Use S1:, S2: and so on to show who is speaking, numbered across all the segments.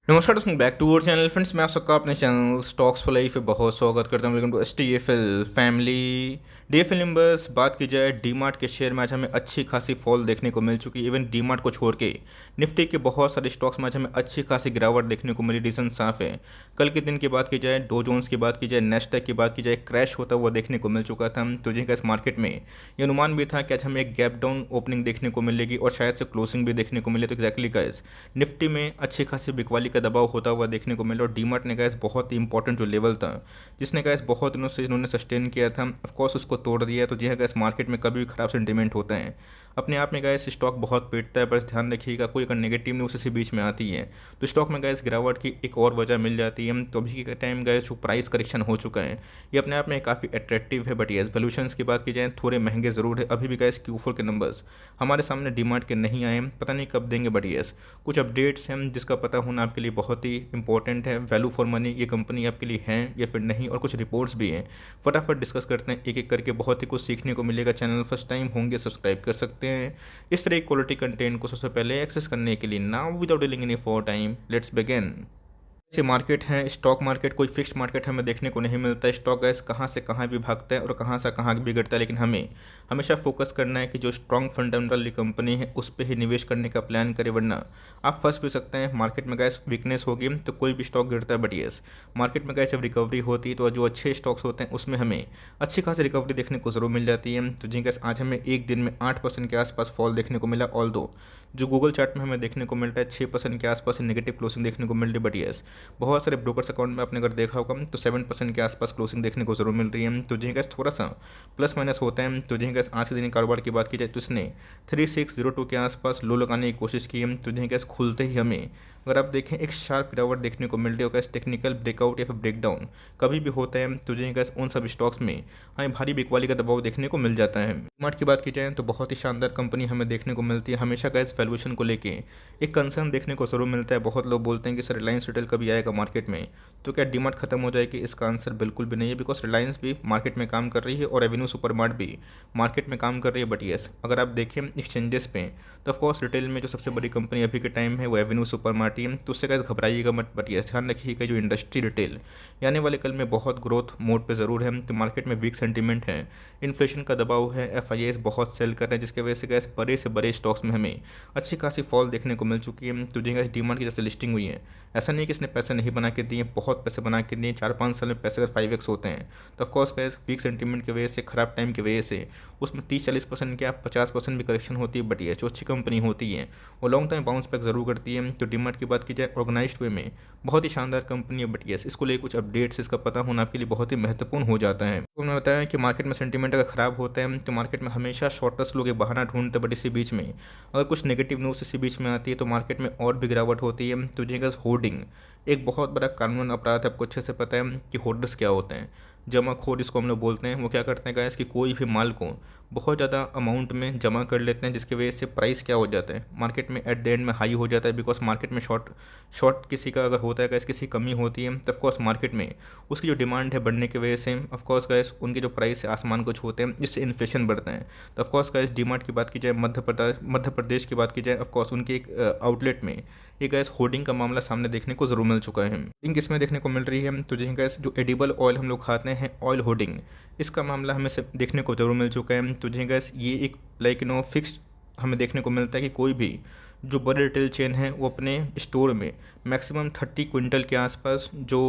S1: नमस्कार दोस्तों, back to our channel friends. मैं आप सबका अपने चैनल स्टॉक्स फॉर लाइफ पे बहुत स्वागत करता हूं। Welcome to STFL family. DFL numbers बात की जाए, डीमार्ट के शेयर में आज हमें अच्छी खासी फॉल देखने को मिल चुकी है। इवन डीमार्ट को छोड़ के निफ्टी के बहुत सारे स्टॉक्स में आज हमें अच्छी खासी गिरावट देखने को मिली। रीज़न साफ है। कल के दिन की बात की जाए, डो जोन्स की बात की जाए, नेस्डैक की बात की जाए, क्रैश होता हुआ देखने को मिल चुका था। तो जिनका इस मार्केट में ये अनुमान भी था कि आज हमें एक गैप डाउन ओपनिंग देखने को मिलेगी और शायद से क्लोजिंग भी देखने को मिले। तो एक्जैक्टली गाइस, निफ्टी में अच्छी खासी बिकवाली का दबाव होता हुआ देखने को मिला और डीमार्ट ने गैस बहुत ही इंपॉर्टेंट जो लेवल था, जिसने गैस बहुत दिनों से इन्होंने सस्टेन किया था, ऑफकोर्स उसको तोड़ दिया है। तो जी हाँ गैस, मार्केट में कभी भी खराब सेंटीमेंट होता है। अपने आप में गैस स्टॉक बहुत पीटता है, बस ध्यान रखिएगा कोई अगर नेगेटिव न्यूज़ इसी बीच में आती है तो स्टॉक में गैस गिरावट की एक और वजह मिल जाती है। तो अभी के टाइम गैस जो प्राइस करेक्शन हो चुका है ये अपने आप में काफ़ी अट्रैक्टिव है। बट यस, वैल्यूएशंस की बात की जाए थोड़े महंगे ज़रूर है। अभी भी गैस Q4 के नंबर्स हमारे सामने डीमार्ट के नहीं आए, पता नहीं कब देंगे। बट यस, कुछ अपडेट्स हैं जिसका पता होना आपके लिए बहुत ही इंपॉर्टेंट है। वैल्यू फॉर मनी ये कंपनी आपके लिए है या फिर नहीं, और कुछ रिपोर्ट्स भी हैं। फटाफट डिस्कस करते हैं एक एक करके, बहुत ही कुछ सीखने को मिलेगा। चैनल फर्स्ट टाइम होंगे सब्सक्राइब कर सकते हैं इस तरह की क्वालिटी कंटेंट को सबसे पहले एक्सेस करने के लिए। Now without dealing any for time, let's begin. ऐसे मार्केट है, स्टॉक मार्केट कोई फिक्स्ड मार्केट हमें देखने को नहीं मिलता है। स्टॉक गैस कहाँ से कहाँ भी भागता है और कहाँ से कहाँ भी गिरता है, लेकिन हमें हमेशा फोकस करना है कि जो स्ट्रॉन्ग फंडामेंटल कंपनी है उस पर ही निवेश करने का प्लान करें, वरना आप फंस भी सकते हैं। मार्केट में गैस वीकनेस होगी तो कोई भी स्टॉक गिरता है। बट यस, मार्केट में गैस जब रिकवरी होती है तो जो अच्छे स्टॉक्स होते हैं उसमें हमें अच्छी खासी रिकवरी देखने को ज़रूर मिल जाती है। तो जी गैस, आज हमें एक दिन में 8% के आसपास फॉल देखने को मिला। ऑल दो जो गूगल चार्ट में हमें देखने को मिलता है 6% के आसपास नेगेटिव क्लोजिंग देखने को मिल रही है। बट यस, बहुत सारे ब्रोकर्स अकाउंट में आपने अगर देखा होगा तो 7% के आसपास क्लोजिंग देखने को जरूर मिल रही है। तो जी गैस, थोड़ा सा प्लस माइनस होता है। तो जी गैस, आज के दिन कारोबार की बात की जाए तो इसने 3602 के आसपास लो लगाने की कोशिश की है। तो जी गैस, खुलते ही हमें अगर आप देखें एक शार्प गिरावट देखने को मिल रही है। गैस टेक्निकल ब्रेकआउट या फिर ब्रेकडाउन कभी भी होता है तो जी गैस, उन सब स्टॉक्स में हमें भारी बिकवाली का दबाव देखने को मिल जाता है। मार्ट की बात की जाए तो बहुत ही शानदार कंपनी हमें देखने को मिलती है। हमेशा गैस वैल्यूएशन को लेके एक कंसर्न देखने को जरूर मिलता है। बहुत लोग बोलते हैं कि सर रिलायंस रिटेल कभी आएगा मार्केट में, तो क्या डीमार्ट खत्म हो जाएगी? इसका आंसर बिल्कुल भी नहीं है, बिकॉज रिलायंस भी मार्केट में काम कर रही है और एवेन्यू सुपरमार्ट भी मार्केट में काम कर रही है। बट यस, अगर आप देखें एक्सचेंजेस पे तो ऑफकोर्स रिटेल में जो सबसे बड़ी कंपनी अभी के टाइम है वो एवेन्यू सुपरमार्ट ही है। तो उससे कैसे घबराइएगा मत। बट यस, ध्यान रखिएगा जो इंडस्ट्री रिटेल आने वाले कल में बहुत ग्रोथ मोड पे ज़रूर है। तो मार्केट में वीक सेंटीमेंट है, इन्फ्लेशन का दबाव है, FIIs बहुत सेल कर रहे हैं, जिसकी वजह से गैस बड़े से बड़े स्टॉक्स में हमें अच्छी खासी फॉल देखने को मिल चुकी है। तो जी गैस, डीमार्ट की जैसे लिस्टिंग हुई है, ऐसा नहीं कि इसने पैसे नहीं बना के दिए, बहुत पैसे बना के दिए। 4-5 साल में पैसे अगर 5x होते हैं तो ऑफकोर्स गैस वीक सेंटीमेंट की वजह से, ख़राब टाइम की वजह से उसमें 30-40% क्या 50% भी करेक्शन होती है। बट ये जो अच्छी कंपनी होती है वो लॉन्ग टाइम बाउंस बैक जरूर करती है। तो डीमार्ट की बात की जाए ऑर्गेनाइज्ड वे में बहुत ही शानदार कंपनी है। बट यस, इसको लेकर कुछ अपडेट्स इसका पता होना आपके लिए बहुत ही महत्वपूर्ण हो जाता है। तो उन्होंने बताया कि मार्केट में सेंटीमेंट अगर खराब होता है तो मार्केट में हमेशा शॉर्टर्स लोग एक बहाना ढूंढते हैं। बट इसी बीच में अगर कुछ नेगेटिव न्यूज़ इसी बीच में आती है तो मार्केट में और भी गिरावट होती है। तो जी होर्डिंग एक बहुत बड़ा कानून अपराध है। आपको अच्छे से पता है कि होर्डर्स क्या होते हैं। जमाखोर जिसको हम लोग बोलते हैं, वो क्या करते हैं गाइस कि कोई भी माल को बहुत ज़्यादा अमाउंट में जमा कर लेते हैं, जिसकी वजह से प्राइस क्या हो जाता है मार्केट में एट द एंड में हाई हो जाता है। बिकॉज मार्केट में शॉर्ट किसी का अगर होता है गाइस, किसी कमी होती है तो ऑफकोर्स मार्केट में उसकी जो डिमांड है बढ़ने की वजह से ऑफकोर्स गाइस उनके जो प्राइस है आसमान को छूते हैं, जिससे इन्फ्लेशन बढ़ता है। तो ऑफकोर्स गाइस, डीमार्ट की बात की जाए, मध्य प्रदेश की बात की जाए, ऑफकोर्स उनके एक आउटलेट में ये गैस होर्डिंग का मामला सामने देखने को जरूर मिल चुका है। होर्डिंग किसमें देखने को मिल रही है? तो जी गैस, जो एडिबल ऑयल हम लोग खाते हैं, ऑयल होर्डिंग, इसका मामला हमें से देखने को जरूर मिल चुका है। तो जी गैस, ये एक लाइक फिक्स्ड हमें देखने को मिलता है कि कोई भी जो बड़े रिटेल चेन है वो अपने स्टोर में मैक्सिमम 30 क्विंटल के आसपास जो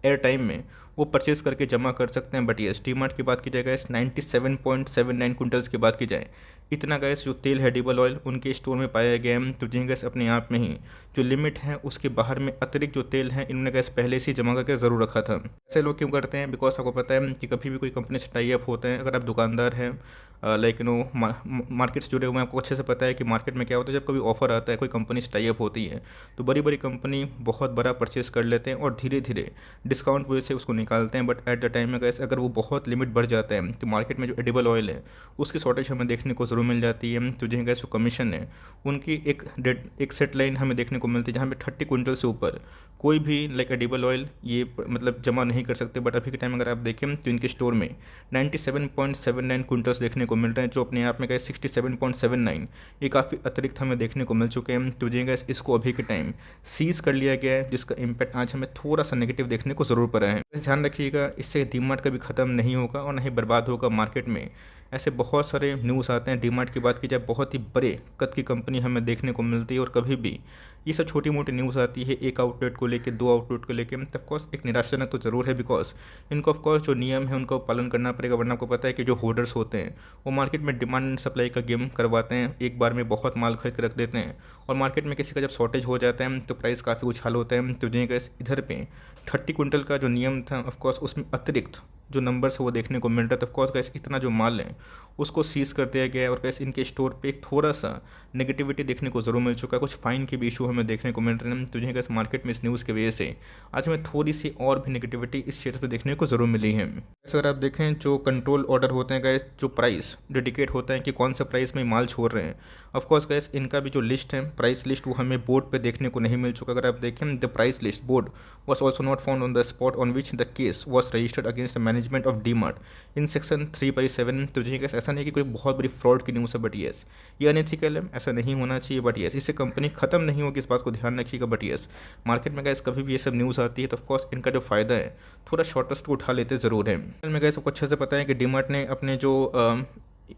S1: एयर टाइम में वो परचेज करके जमा कर सकते हैं। बट ये डीमार्ट की बात की जाए गैस, 97.79 क्विंटल्स की बात की जाए, इतना गैस जो तेल है एडिबल ऑयल उनके स्टोर में पाया गया है। तो जी गैस, अपने आप में ही जो लिमिट है उसके बाहर में अतिरिक्त जो तेल है इन्होंने गैस पहले से ही जमा करके ज़रूर रखा था। ऐसे लोग क्यों करते हैं? बिकॉज आपको पता है कि कभी भी कोई कंपनी से टाई अप होते हैं, अगर आप दुकानदार हैं लाइक मार्केट से जुड़े हुए हैं, आपको अच्छे से पता है कि मार्केट में क्या होता है। जब कभी ऑफर आता है, कोई कंपनी से टाई अप होती है, तो बड़ी बड़ी कंपनी बहुत बड़ा परचेस कर लेते हैं और धीरे धीरे डिस्काउंट वजह से उसको निकालते हैं। बट एट द टाइम में गैस अगर वो बहुत लिमिट बढ़ जाता है तो मार्केट में जो एडिबल ऑयल है उसकी शॉर्टेज हमें देखने को जरूर मिल जाती है। तो जी गैस, जो कमीशन है उनकी एक सेट लाइन हमें देखने को मिलती है, जहाँ पे 30 क्विंटल से ऊपर कोई भी लाइक एडिबल ऑयल ये मतलब जमा नहीं कर सकते। बट अभी के टाइम अगर आप देखें तो इनके स्टोर में 97.79 क्विंटल्स देखने को मिल रहे हैं, जो अपने आप में गए 67.79, ये काफ़ी अतिरिक्त हमें देखने को मिल चुके हैं। तो जी गैस इसको अभी के टाइम सीज़ कर लिया गया है, जिसका इम्पैक्ट आज हमें थोड़ा सा नेगेटिव देखने को ज़रूर पड़ा है। ध्यान रखिएगा, इससे डीमार्ट कभी ख़त्म नहीं होगा और ना ही बर्बाद होगा। मार्केट में ऐसे बहुत सारे न्यूज़ आते हैं। डीमार्ट की बात की जाए, बहुत ही बड़े कद की कंपनी हमें देखने को मिलती है, और कभी भी ये सब छोटी मोटी न्यूज़ आती है एक आउटलेट को लेके, दो आउटलेट को लेके, ऑफ कोर्स एक निराशाजनक तो ज़रूर है, बिकॉज इनको ऑफ कोर्स जो नियम है उनको पालन करना पड़ेगा। वरना आपको पता है कि जो होर्डर्स होते हैं वो मार्केट में डिमांड एंड सप्लाई का गेम करवाते हैं, एक बार में बहुत माल खरीद के रख देते हैं, और मार्केट में किसी का जब शॉर्टेज हो जाता है तो प्राइस काफ़ी उछाल होता है। तो जी इधर पे 30 क्विंटल का जो नियम था, ऑफकोर्स उसमें अतिरिक्त जो नंबर्स है वो देखने को मिल रहा था। ऑफकोर्स गैस इतना जो माल है उसको सीज कर दिया गया है, और गैस इनके स्टोर पे एक थोड़ा सा नेगेटिविटी देखने को ज़रूर मिल चुका है। कुछ फाइन के भी इशू हमें देखने को मिल रहे हैं। तो गैस मार्केट में इस न्यूज़ की वजह से आज हमें थोड़ी सी और भी नेगेटिविटी इस क्षेत्र पर देखने को ज़रूर मिली है। वैसे अगर आप देखें, जो कंट्रोल ऑर्डर होते हैं गैस, जो प्राइस डेडिकेट होता है कि कौन सा प्राइस में माल छोड़ रहे हैं, ऑफकोर्स गैस इनका भी जो लिस्ट है, प्राइस लिस्ट, वो हमें बोर्ड पे देखने को नहीं मिल चुका। अगर आप देखें, the price list board was also not found on the spot on which the case was registered against the management of DMart in section 3/7। तो जी गैस ऐसा नहीं कि कोई बहुत बड़ी फ्रॉड की न्यूज़ है, बट येस ये अनएथिकल है, ऐसा नहीं होना चाहिए, बट येस इससे कंपनी खत्म नहीं होगी, इस बात को ध्यान रखिएगा। बट येस मार्केट में गैस कभी भी ये सब न्यूज़ आती है तो ऑफकोर्स इनका जो फ़ायदा है थोड़ा शॉर्टेस्ट को उठा लेते ज़रूर है। में गैस सबको अच्छे से पता है कि डीमार्ट ने अपने जो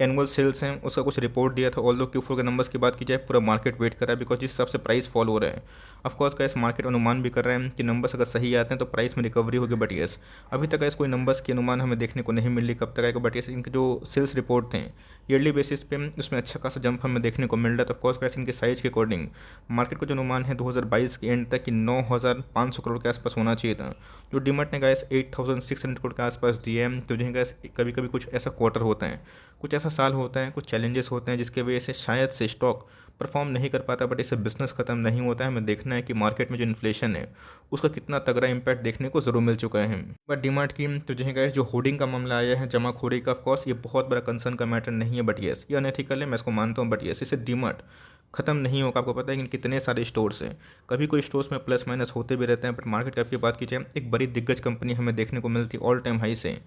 S1: एनुअल सेल्स हैं उसका कुछ रिपोर्ट दिया था। ऑल दो Q4 के नंबर्स की बात की जाए, पूरा मार्केट वेट कर रहा है, बिकॉज जिस हिसाब से प्राइस फॉल हो रहा है, ऑफकोर्स का इस मार्केट अनुमान भी कर रहे हैं कि नंबर्स अगर सही आते हैं तो प्राइस में रिकवरी होगी। बट येस अभी तक ऐसे कोई नंबर्स के अनुमान हमें देखने को नहीं मिल रही कब तक आएगा। बट येस इनके जो सेल्स रिपोर्ट थे ईयरली बेसिस पे, उसमें अच्छा खासा जंप हमें देखने को मिल रहा है। तो ऑफकोर्स कैसे इनके साइज़ के अकॉर्डिंग मार्केट को जो अनुमान है 2022 के एंड तक कि 9,500 करोड़ के आसपास होना चाहिए था, जो डीमार्ट ने गैस 8,600 करोड़ के आसपास दिए हैं। तो जो गैस कभी कभी कुछ ऐसा क्वार्टर होता है, कुछ ऐसा साल होता है, कुछ चैलेंजेस होते हैं जिसकी वजह से शायद से स्टॉक परफॉर्म नहीं कर पाता, बट इससे बिजनेस खत्म नहीं होता है। हमें देखना है कि मार्केट में जो इन्फ्लेशन है उसका कितना तगड़ा इम्पैक्ट देखने को ज़रूर मिल चुका है। बट डीमार्ट की तो जो होर्डिंग का मामला आया है, जमाखोरी का, ऑफकोर्स ये बहुत बड़ा कंसर्न का मैटर नहीं है, बट येस ये अनएथिकल है, मैं इसको मानता हूँ। बट येस इससे डीमार्ट खत्म नहीं होगा। आपको पता है कि कितने सारे स्टोर्स हैं, कभी कोई स्टोर्स में प्लस माइनस होते भी रहते हैं, बट मार्केट कैप की बात की जाए, एक बड़ी दिग्गज कंपनी हमें देखने को मिलती है ऑल टाइम हाई से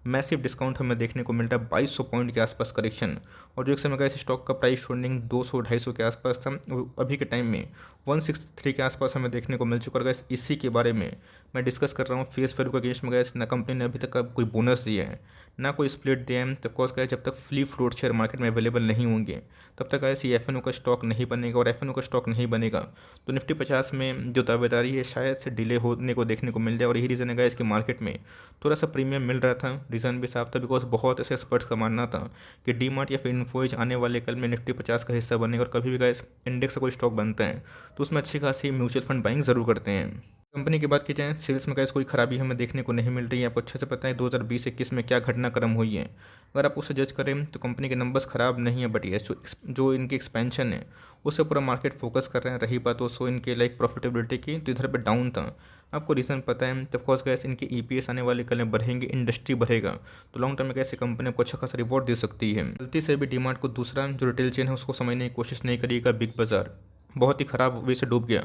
S1: मैसिव डिस्काउंट हमें देखने को मिलता है, 2200 पॉइंट के आसपास करेक्शन, और जो एक समय का इस स्टॉक का प्राइस ट्रेंडिंग 200-250 के आसपास था, अभी के टाइम में 163 के आसपास हमें देखने को मिल चुका है। गैस इसी के बारे में मैं डिस्कस कर रहा हूँ। फेस वैल्यू के अगेंस्ट में गैस ना कंपनी ने अभी तक का कोई बोनस दिया है, ना कोई स्प्लिट दिया है। तो ऑफकोर्स गैस जब तक फ्री फ्लोट शेयर मार्केट में अवेलेबल नहीं होंगे तब तक ऐसी एफ का स्टॉक नहीं बनेगा, और एफ का स्टॉक नहीं बनेगा तो निफ्टी 50 में जो दावेदारी है शायद से डिले होने को देखने को मिल जाए। और यही रीज़न है गैस कि मार्केट में थोड़ा सा प्रीमियम मिल रहा था। रीज़न भी साफ था, बिकॉज बहुत ऐसे एक्सपर्ट्स का मानना था कि डीमार्ट या फिर इन्फोज आने वाले कल में निफ्टी 50 का हिस्सा बनेगा, और कभी भी गैस इंडेक्स का कोई स्टॉक बनता है तो उसमें अच्छी खासी म्यूचुअल फंड बाइंग ज़रूर करते हैं। कंपनी की बात की जाए, सेल्स में गैस कोई खराबी हमें देखने को नहीं मिल रही है। आपको अच्छे से पता है 2020-21 में क्या घटनाक्रम हुई है। अगर आप उसे जज करें तो कंपनी के नंबर्स ख़राब नहीं है, बट ये जो इनकी एक्सपेंशन है उससे पूरा मार्केट फोकस कर रहे हैं। रही बात सो इनके लाइक प्रॉफिटेबिलिटी की, तो इधर पे डाउन था, आपको रीज़न पता है। तो ऑफकोर्स गैस इनके EPS आने वाले कल में बढ़ेंगे, इंडस्ट्री बढ़ेगा, तो लॉन्ग टर्म में कैसे कंपनी आपको अच्छा खासा रिवॉर्ड दे सकती है। गलती से भी डीमार्ट को दूसरा जो रिटेल चेन है उसको समझने की कोशिश नहीं करिएगा। बिग बाज़ार बहुत ही ख़राब वे से डूब गया,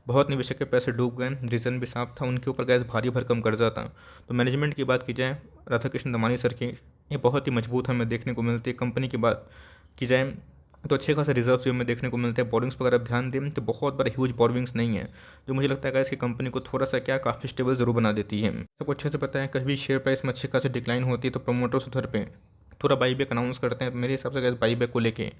S1: बहुत निवेशक के पैसे डूब गए। रीज़न भी साफ था, उनके ऊपर गैस भारी भरकम कर्जा था। तो मैनेजमेंट की बात की जाए, राधा कृष्ण दमानी सर की, ये बहुत ही मजबूत हमें देखने को मिलती है। कंपनी की बात की जाए तो अच्छे खासे रिजर्व्स भी हमें देखने को मिलते हैं। बोरिंग्स पर अगर आप ध्यान दें तो बहुत बड़ा ह्यूज बोरिंग्स नहीं है, जो मुझे लगता है इसकी कंपनी को थोड़ा सा क्या काफ़ी स्टेबल ज़रूर बना देती है। सबको अच्छे से पता है कभी शेयर प्राइस में अच्छी खासी डिक्लाइन होती है तो प्रमोटर्स उधर पे थोड़ा बाईबैक अनाउंस करते हैं। मेरे हिसाब से गैस बाईबैक को लेके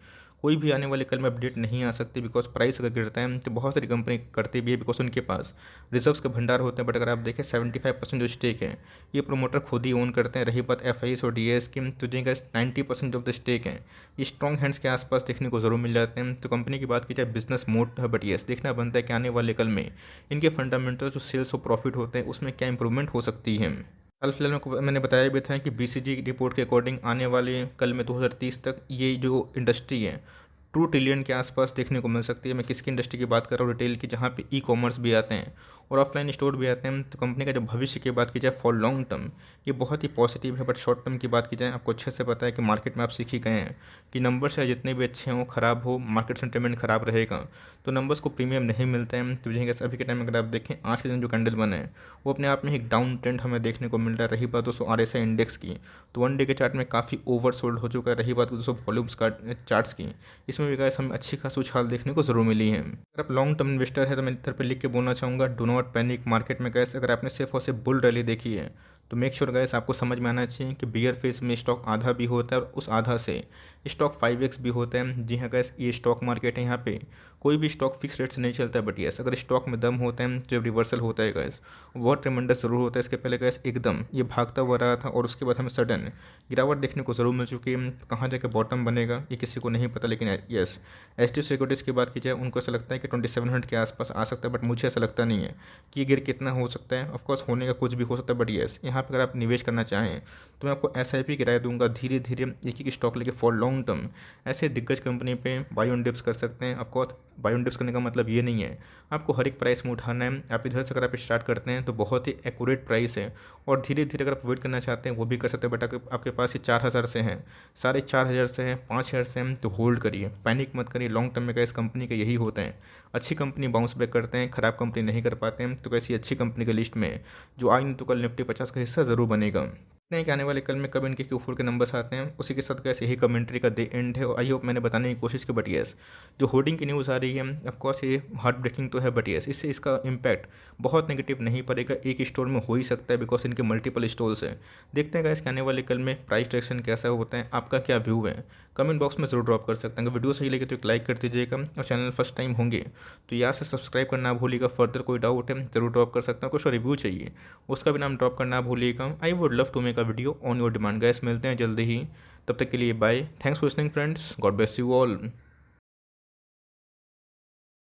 S1: कोई भी आने वाले कल में अपडेट नहीं आ सकती, बिकॉज प्राइस अगर गिरता है तो बहुत सारी कंपनी करती भी है, बिकॉज उनके पास रिजर्व्स के भंडार होते हैं। बट अगर आप देखें 75% जो स्टेक है ये प्रोमोटर खुद ही ओन करते हैं। रही बात FIs और DIS की, तो जी गैस 90% ऑफ द स्टेक है ये स्ट्रॉन्ग हैंड्स के आसपास देखने को ज़रूर मिल जाते हैं। तो कंपनी की बात की जाए, बिजनेस मोड है, बट येस देखना बनता है कि आने वाले कल में इनके फंडामेंटल जो सेल्स और प्रॉफिट होते हैं उसमें क्या इंप्रूवमेंट हो सकती है। हाल फिलहाल में मैंने बताया भी था कि BCG रिपोर्ट के अकॉर्डिंग आने वाले कल में 2030 तक ये जो इंडस्ट्री है 2 ट्रिलियन के आसपास देखने को मिल सकती है। मैं किसकी इंडस्ट्री की बात कर रहा हूँ, रिटेल की, जहाँ पे ई-कॉमर्स भी आते हैं और ऑफलाइन स्टोर भी आते हैं। तो कंपनी का जब भविष्य की बात की जाए फॉर लॉन्ग टर्म, ये बहुत ही पॉजिटिव है। बट शॉर्ट टर्म की बात की जाए, आपको अच्छे से पता है कि मार्केट में आप सीख ही गए हैं कि नंबर्स है जितने भी अच्छे हों, ख़राब हो, मार्केट सेंटिमेंट ख़राब रहेगा तो नंबर्स को प्रीमियम नहीं मिलता है। तो जैसे अभी के टाइम में अगर आप देखें, आज के दिन जो कैंडल बने हैं वो अपने आप में एक डाउन ट्रेंड हमें देखने को मिल रहा है। रही बात दोस्तों RSI इंडेक्स की, तो 1 डे के चार्ट में काफ़ी ओवर सोल्ड हो चुका है। रही बात दोस्तों वॉल्यूम्स का चार्ट्स की, इसमें भी गाइस हमें अच्छी खासी उछाल देखने को ज़रूर मिली है। अगर आप लॉन्ग टर्म इन्वेस्टर है तो मैं इधर पे लिख के बोलना चाहूँगा, डू नॉट पैनिक मार्केट में। गाइस अगर आपने सिर्फ और सिर्फ बुल रैली देखी है तो मेक श्योर गाइस आपको समझ में आना चाहिए कि बियर फेज में स्टॉक आधा भी होता है और उस आधा से स्टॉक 5x भी होता है। जी हाँ गाइस, ये स्टॉक मार्केट है, यहाँ पे कोई भी स्टॉक फिक्स रेट से नहीं चलता है। बट यस, अगर स्टॉक में दम होता है तो जब रिवर्सल होता है गाइस, बहुत ट्रेमेंडस ज़रूर होता है। इसके पहले गाइस एकदम ये भागता हुआ रहा था और उसके बाद हमें सडन गिरावट देखने को ज़रूर मिल चुकी है। कहाँ जाकर बॉटम बनेगा ये किसी को नहीं पता, लेकिन यस, एच डी सिक्योरिटीज़ की बात की जाए, उनको ऐसा लगता है कि 2700 के आसपास आ सकता है। बट मुझे ऐसा लगता नहीं है कि ये गिर कितना हो सकता है। ऑफकोर्स होने का कुछ भी हो सकता है। बट यस, यहाँ पर अगर आप निवेश करना चाहें तो मैं आपको SIP की राय दूंगा, धीरे धीरे एक एक स्टॉक लेके फॉर लॉन्ग टर्म ऐसे दिग्गज कंपनी पे बाय ऑन डिप्स कर सकते हैं। ऑफकोर्स बाय ऑन डिप्स करने का मतलब ये नहीं है आपको हर एक प्राइस में उठाना है। आप इधर से अगर आप स्टार्ट करते हैं तो बहुत ही एक्यूरेट प्राइस है, और धीरे धीरे अगर आप वेट करना चाहते हैं वो भी कर सकते हैं। बट आपके पास ये 4000 से हैं, 4500 से हैं, 5000 से हैं, तो होल्ड करिए, पैनिक मत करिए। लॉन्ग टर्म में इस कंपनी का यही होता है, अच्छी कंपनी बाउंस बैक करते हैं, खराब कंपनी नहीं कर पाते हैं। तो कैसी अच्छी कंपनी की लिस्ट में जो आज नहीं तो कल निफ्टी 50 का हिस्सा ज़रूर बनेगा। नहीं कि आने वाले कल में कब इनके Q4 के नंबर्स आते हैं, उसी के साथ कैसे यही कमेंट्री का डे एंड है। और आई होप मैंने बताने की कोशिश की। बट यस, जो होर्डिंग की न्यूज़ आ रही है ऑफकोर्स ये हार्ट ब्रेकिंग तो है, बट यस इससे इसका इम्पैक्ट बहुत नेगेटिव नहीं पड़ेगा। एक स्टोर में हो ही सकता है बिकॉज इनके मल्टीपल स्टोर्स हैं। देखते हैं गाइस कि आने वाले कल में प्राइस डायरेक्शन कैसा होता है। आपका क्या व्यू है कमेंट बॉक्स में ज़रूर ड्रॉप कर सकते हैं। अगर वीडियो सही लगे तो एक लाइक कर दीजिएगा, और चैनल फर्स्ट टाइम होंगे तो यहाँ से सब्सक्राइब करना ना भूलिएगा। फर्दर कोई डाउट है ज़रूर ड्रॉप कर सकते हैं। कुछ रिव्यू चाहिए उसका भी नाम ड्रॉप करना भूलिएगा। I would love to make a video on your demand. Guys मिलते हैं जल्दी ही, तब तक के लिए bye. Thanks for listening friends, god bless you all.